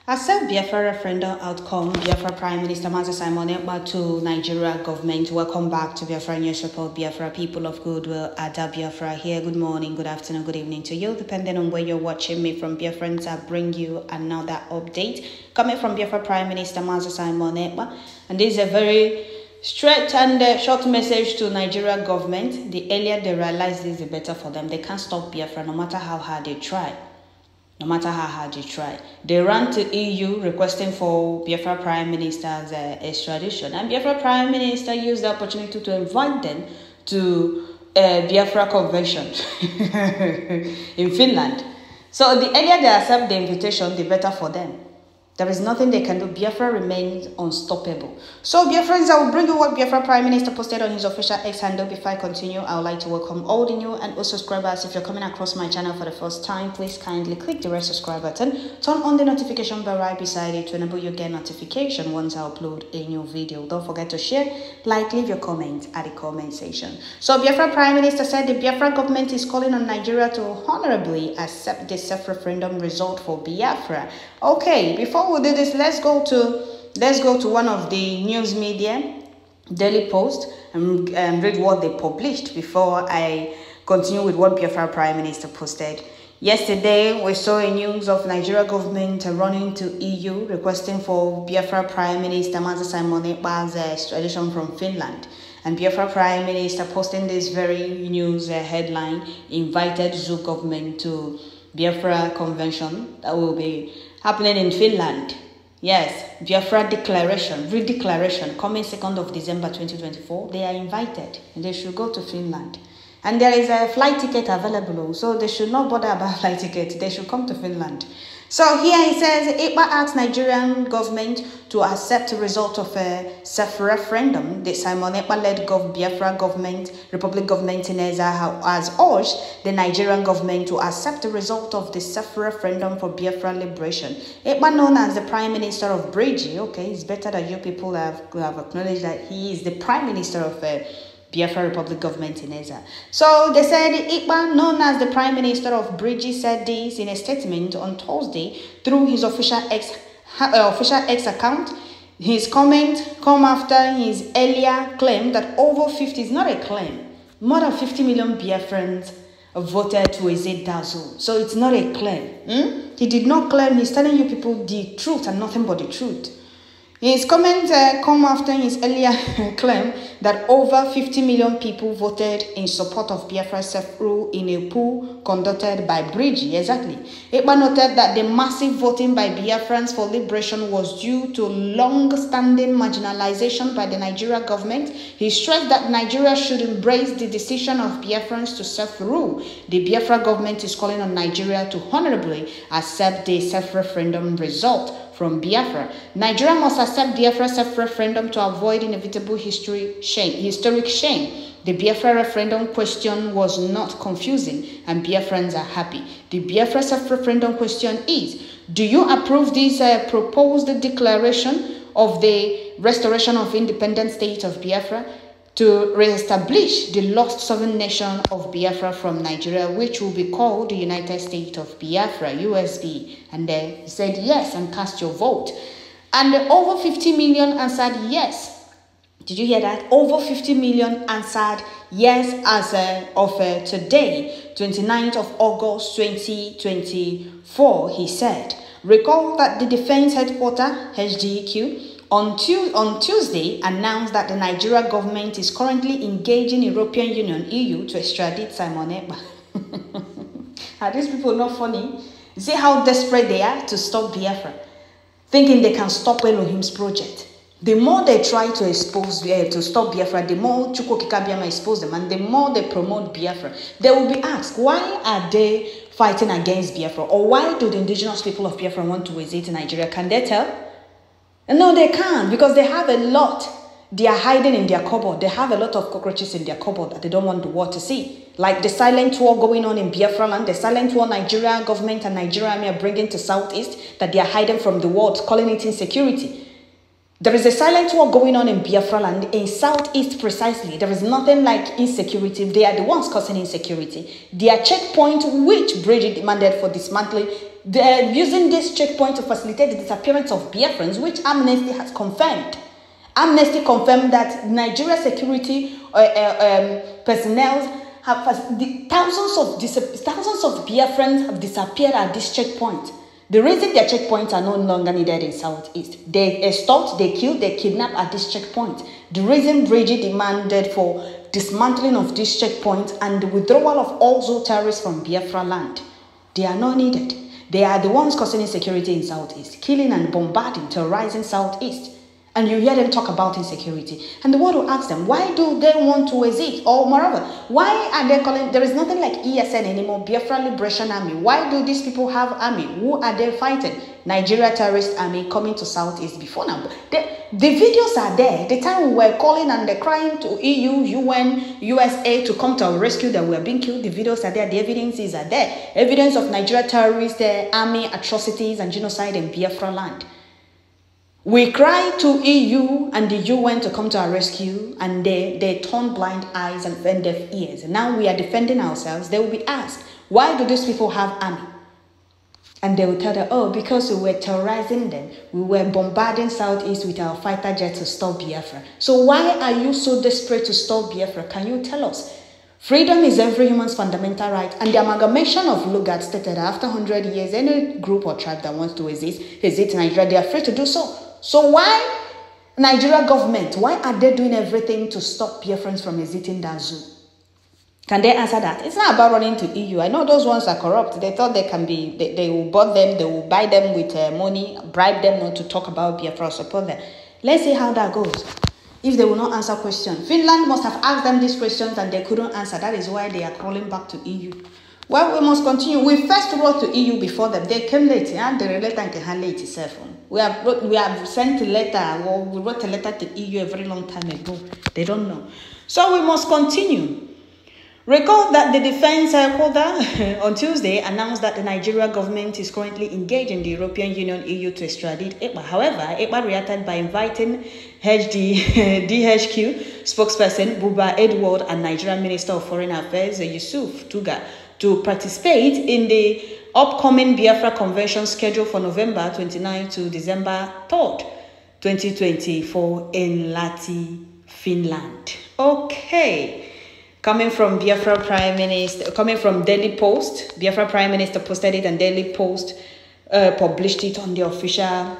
Accept Biafra referendum outcome. Biafra Prime Minister Mazi Simon Ekpa to Nigeria government. Welcome back to Biafra News Report. Biafra people of goodwill, Ada Biafra here. Good morning, good afternoon, good evening to you, depending on where you're watching me from. Biafrans, I bring you another update coming from Biafra Prime Minister Mazi Simon Ekpa, and this is a very straight and short message to Nigeria government. The earlier they realize this, the better for them. They can't stop Biafra no matter how hard they try. No matter how hard you try. They ran to EU requesting for Biafra Prime Minister's extradition. And Biafra Prime Minister used the opportunity to invite them to Biafra Convention in Finland. So the earlier they accept the invitation, the better for them. There is nothing they can do. Biafra remains unstoppable. So, Biafrans, I will bring you what Biafra Prime Minister posted on his official X handle. Before I continue, I would like to welcome all the new and old subscribers. If you're coming across my channel for the first time, please kindly click the red subscribe button. Turn on the notification bell right beside it to enable you get notification once I upload a new video. Don't forget to share, like, leave your comment at the comment section. So, Biafra Prime Minister said the Biafra government is calling on Nigeria to honorably accept the self-referendum result for Biafra. Okay, before we do this, let's go to one of the news media, Daily Post, and read what they published before I continue with what Biafra Prime Minister posted. Yesterday, we saw a news of Nigeria government running to EU requesting for Biafra Prime Minister Mazi Simon Ekpa's extradition from Finland. And Biafra Prime Minister posting this very news headline invited zoo government to Biafra Convention that will be happening in Finland. Yes, Biafra declaration, re-declaration, coming 2nd of December 2024. They are invited and they should go to Finland. And there is a flight ticket available, so they should not bother about flight tickets. They should come to Finland. So here it says, Ekpa asks Nigerian government to accept the result of a self-referendum. The Simon Ekpa-led Biafra government, Republic government in Eza has urged the Nigerian government to accept the result of the self-referendum for Biafra liberation. Ekpa, known as the Prime Minister of Bridge, okay, it's better that you people have acknowledged that he is the Prime Minister of Biafra Republic government in Eza. So they said Ekpa, known as the Prime Minister of Bridge, said this in a statement on Thursday through his official X account. His comment come after his earlier claim that over 50 is not a claim. More than 50 million Biafrans voted to exit Dazo. So it's not a claim. He did not claim. He's telling you people the truth and nothing but the truth. His comments come after his earlier claim that over 50 million people voted in support of Biafra self-rule in a poll conducted by Bridge. Exactly. Ekpa noted that the massive voting by Biafrans for liberation was due to long-standing marginalization by the Nigeria government. He stressed that Nigeria should embrace the decision of Biafrans to self-rule. The Biafra government is calling on Nigeria to honorably accept the self-referendum result from Biafra. Nigeria must accept Biafra self-referendum to avoid inevitable historic shame. The Biafra referendum question was not confusing and Biafrans are happy. The Biafra self-referendum question is, do you approve this proposed declaration of the restoration of independent state of Biafra to re-establish the lost sovereign nation of Biafra from Nigeria, which will be called the United States of Biafra, USB. And he said yes and cast your vote. And over 50 million answered yes. Did you hear that? Over 50 million answered yes as of today, 29th of August 2024, he said. Recall that the Defense Headquarters, HDEQ, on Tuesday announced that the Nigeria government is currently engaging European Union, EU, to extradite Simon Ekpa. Are these people not funny? See how desperate they are to stop Biafra, thinking they can stop Elohim's project. The more they try to expose, to stop Biafra, the more Chukwokika expose them, and the more they promote Biafra. They will be asked, why are they fighting against Biafra? Or why do the indigenous people of Biafra want to visit Nigeria? Can they tell? No, they can't, because they have a lot. They are hiding in their cupboard. They have a lot of cockroaches in their cupboard that they don't want the world to see. Like the silent war going on in Biafra land, the silent war Nigeria government and Nigeria army are bringing to Southeast that they are hiding from the world, calling it insecurity. There is a silent war going on in Biafra land, in Southeast precisely. There is nothing like insecurity. They are the ones causing insecurity. Their checkpoint, which Bridget demanded for dismantling, They're using this checkpoint to facilitate the disappearance of Biafrans, which Amnesty has confirmed. Amnesty confirmed that Nigeria security personnel thousands of Biafrans have disappeared at this checkpoint. The reason their checkpoints are no longer needed in Southeast, they extort, they kill, they kidnap at this checkpoint. The reason Bridget demanded for dismantling of this checkpoint and the withdrawal of all terrorists from Biafra land, they are not needed. They are the ones causing insecurity in Southeast, killing and bombarding, terrorizing Southeast. And you hear them talk about insecurity. And the world will ask them, why do they want to exit? Or moreover, why are they calling, there is nothing like ESN anymore, Biafra Liberation Army. Why do these people have army? Who are they fighting? Nigeria terrorist army coming to Southeast before now. The videos are there. The time we were calling and they're crying to EU, UN, USA to come to our rescue that we are being killed. The videos are there. The evidences are there. Evidence of Nigeria terrorist army atrocities and genocide in Biafra land. We cried to EU and the UN to come to our rescue, and they turned blind eyes and bent deaf ears. And now we are defending ourselves. They will be asked, why do these people have army? And they will tell them, oh, because we were terrorizing them. We were bombarding Southeast with our fighter jets to stop Biafra. So why are you so desperate to stop Biafra? Can you tell us? Freedom is every human's fundamental right, and the amalgamation of Lugard stated after 100 years, any group or tribe that wants to exist Nigeria, they are free to do so. So why Nigeria government, why are they doing everything to stop Biafrans from exiting that zoo? Can they answer that? It's not about running to EU. I know those ones are corrupt. They thought they can be, they will buy them, they will buy them with money, bribe them not to talk about Biafra, support them. Let's see how that goes. If they will not answer questions. Finland must have asked them these questions and they couldn't answer. That is why they are crawling back to EU. Well, we must continue. We first wrote to EU before them. They came late. Yeah? The letter can handle it itself. We have sent a letter, or we wrote a letter to EU a very long time ago. They don't know. So we must continue. Recall that the defense headquarters on Tuesday announced that the Nigeria government is currently engaged in the European Union EU to extradite EPA. However, EPA reacted by inviting DHQ spokesperson Buba Edward and Nigerian Minister of Foreign Affairs Yusuf Tuga to participate in the upcoming Biafra Convention scheduled for November 29 to December 3rd, 2024 in Lahti, Finland. Okay. Coming from Biafra Prime Minister, coming from Daily Post, Biafra Prime Minister posted it and Daily Post published it on the official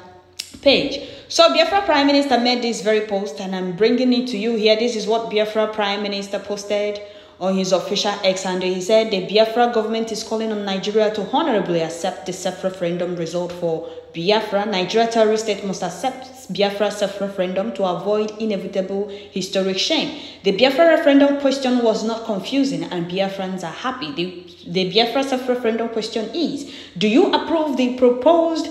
page. So Biafra Prime Minister made this very post and I'm bringing it to you here. This is what Biafra Prime Minister posted on his official X handle. He said the Biafra government is calling on Nigeria to honorably accept the self-referendum result for Biafra. Nigeria terrorist state must accept Biafra self-referendum to avoid inevitable historic shame. The Biafra referendum question was not confusing and Biafrans are happy. The Biafra self-referendum question is, do you approve the proposed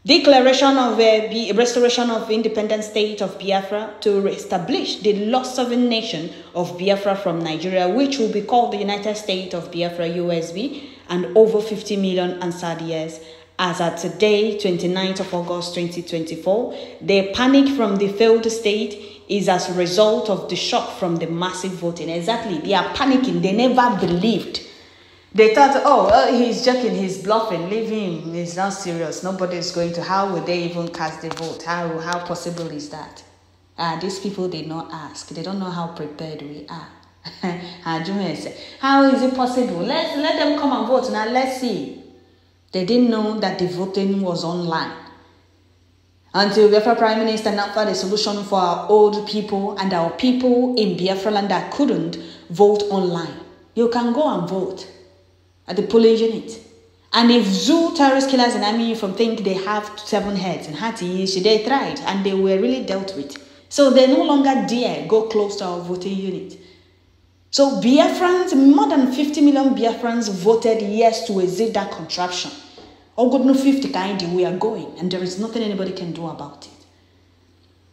declaration of a restoration of independent state of Biafra to establish the lost sovereign nation of Biafra from Nigeria, which will be called the United States of Biafra USB, and over 50 million answered yes. As at today, 29th of August 2024, the panic from the failed state is as a result of the shock from the massive voting. Exactly, they are panicking. They never believed. They thought, oh, he's joking, he's bluffing, leave him, he's not serious, nobody is going to, how would they even cast the vote? How possible is that? These people did not ask, they don't know how prepared we are. How is it possible? Let them come and vote, now let's see. They didn't know that the voting was online. Until Biafra Prime Minister now found a solution for our old people and our people in Biafra land that couldn't vote online. You can go and vote at the polling unit. And if zoo terrorist killers in army from think they have 7 heads and Hati, they tried and they were really dealt with. So they no longer dare go close to our voting unit. So Biafrans, more than 50 million Biafrans voted yes to exit that contraption. Oh good, no 50 kind, we are going and there is nothing anybody can do about it.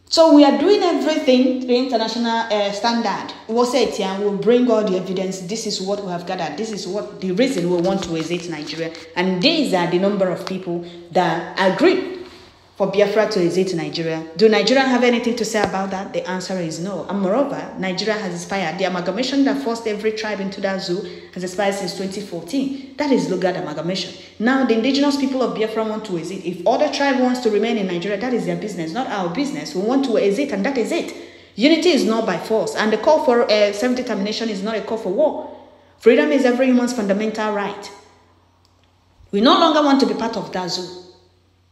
So we are doing everything to the international standard. We'll say it here, we'll bring all the evidence. This is what we have gathered. This is what the reason we want to exit Nigeria. And these are the number of people that agree for Biafra to exit Nigeria. Do Nigeria have anything to say about that? The answer is no. And moreover, Nigeria has expired. The amalgamation that forced every tribe into that zoo has expired since 2014. That is legal amalgamation. Now, the indigenous people of Biafra want to exit. If other tribe wants to remain in Nigeria, that is their business, not our business. We want to exit, and that is it. Unity is not by force, and the call for self-determination is not a call for war. Freedom is every human's fundamental right. We no longer want to be part of that zoo.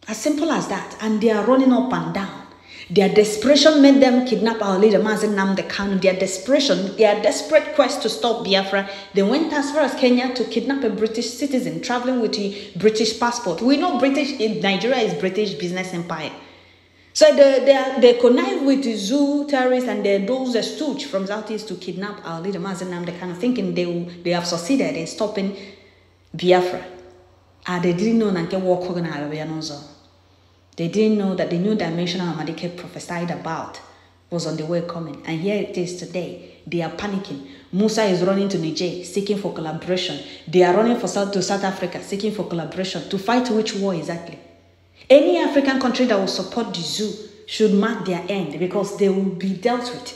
As simple as that. And they are running up and down. Their desperation made them kidnap our leader, Mazen Nnamdi Kanu. Their desperation, their desperate quest to stop Biafra, they went as far as Kenya to kidnap a British citizen traveling with a British passport. We know Nigeria is British business empire. So they connive with the zoo terrorists and those stooge from Southeast to kidnap our leader, Mazen Nnamdi Kanu, thinking they have succeeded in stopping Biafra. And they didn't know that they didn't know that the new dimension Amadike prophesied about was on the way coming. And here it is today. They are panicking. Musa is running to Niger, seeking for collaboration. They are running to South Africa, seeking for collaboration. To fight which war exactly? Any African country that will support the zoo should mark their end because they will be dealt with.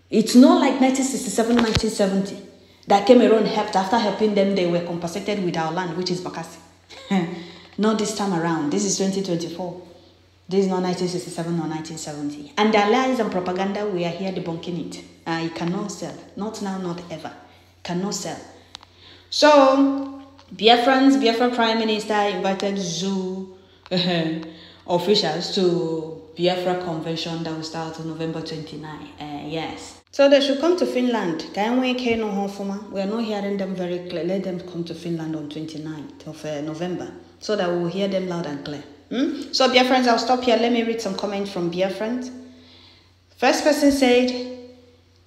It's not like 1967, 1970 that Cameroon helped. After helping them, they were compensated with our land, which is Bakassi. Not this time around. This is 2024. This is not 1967 or 1970. And the lies and propaganda, we are here debunking it. It cannot sell. Not now, not ever. Cannot sell. So, Biafra Prime Minister invited zoo officials to Biafra Convention that will start on November 29. Yes. So they should come to Finland. We are not hearing them very clear. Let them come to Finland on 29th of November so that we will hear them loud and clear. So, Biafrans, I'll stop here. Let me read some comments from Biafrans. First person said,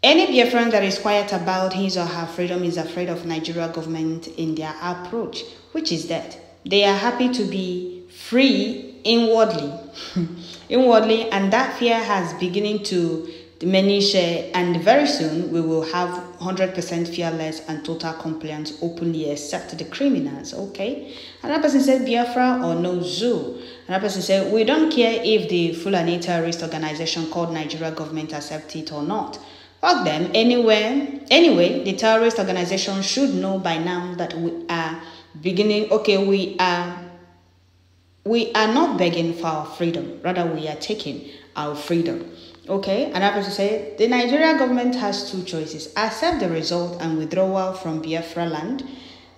any Biafran that is quiet about his or her freedom is afraid of Nigeria government in their approach, which is that they are happy to be free inwardly. And that fear has beginning to diminish, and very soon we will have 100% fearless and total compliance openly except the criminals. Okay. Another person said Biafra or no zoo. Another person said we don't care if the Fulani terrorist organization called Nigeria government accept it or not. Fuck them anyway. Anyway, the terrorist organization should know by now that we are beginning. Okay, we are not begging for our freedom. Rather, we are taking our freedom. Okay, another person said the Nigeria government has two choices: accept the result and withdrawal from Biafra land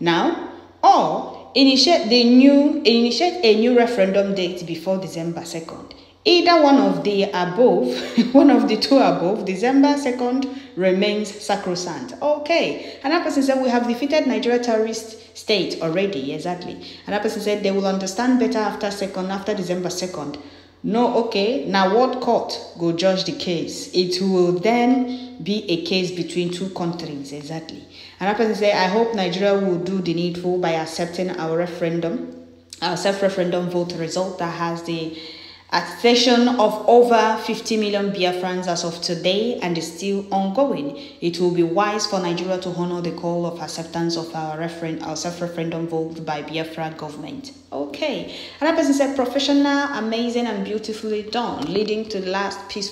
now, or initiate a new referendum date before December 2nd. Either one of the above, one of the two above, December 2nd remains sacrosanct. Okay, another person said we have defeated Nigeria terrorist state already. Exactly. Another person said they will understand better after December 2nd. No, okay, now what court go judge the case? It will then be a case between two countries, exactly. Another person say, I hope Nigeria will do the needful by accepting our referendum, our self-referendum vote result that has the accession of over 50 million Biafrans as of today and is still ongoing. It will be wise for Nigeria to honor the call of acceptance of our self-referendum vote by Biafra government. Okay. Another person said, professional, amazing, and beautifully done, leading to the last peace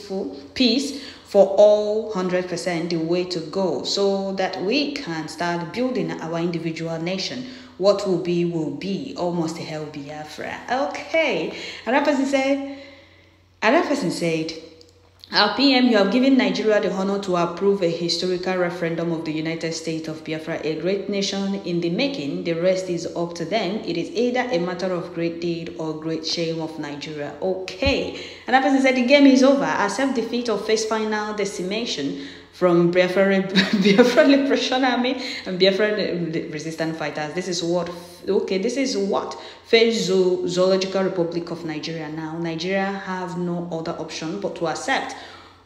for all 100% the way to go so that we can start building our individual nation. What will be, almost hell Biafra. Okay. Another person said, our PM, you have given Nigeria the honor to approve a historical referendum of the United States of Biafra, a great nation in the making. The rest is up to them. It is either a matter of great deed or great shame of Nigeria. Okay. Another person said, the game is over. Accept defeat or face final decimation from Biafra Liberation Army and Biafra resistance fighters. This is what face Zoological Republic of Nigeria now. Nigeria have no other option but to accept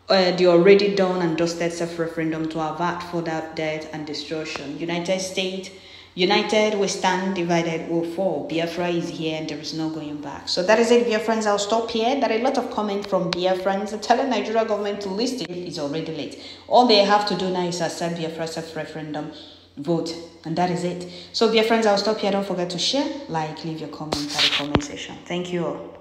the already done and dusted self-referendum to avert further death and destruction. United States, united we stand, divided we'll fall. Biafra is here and there is no going back. So that is it, Biafrans. I'll stop here. There are a lot of comments from Biafrans telling Nigeria government to list it. It's already late. All they have to do now is accept Biafra self-referendum vote, and that is it. So Biafrans, I'll stop here. Don't forget to share, like, leave your comments at the comment section. Thank you all.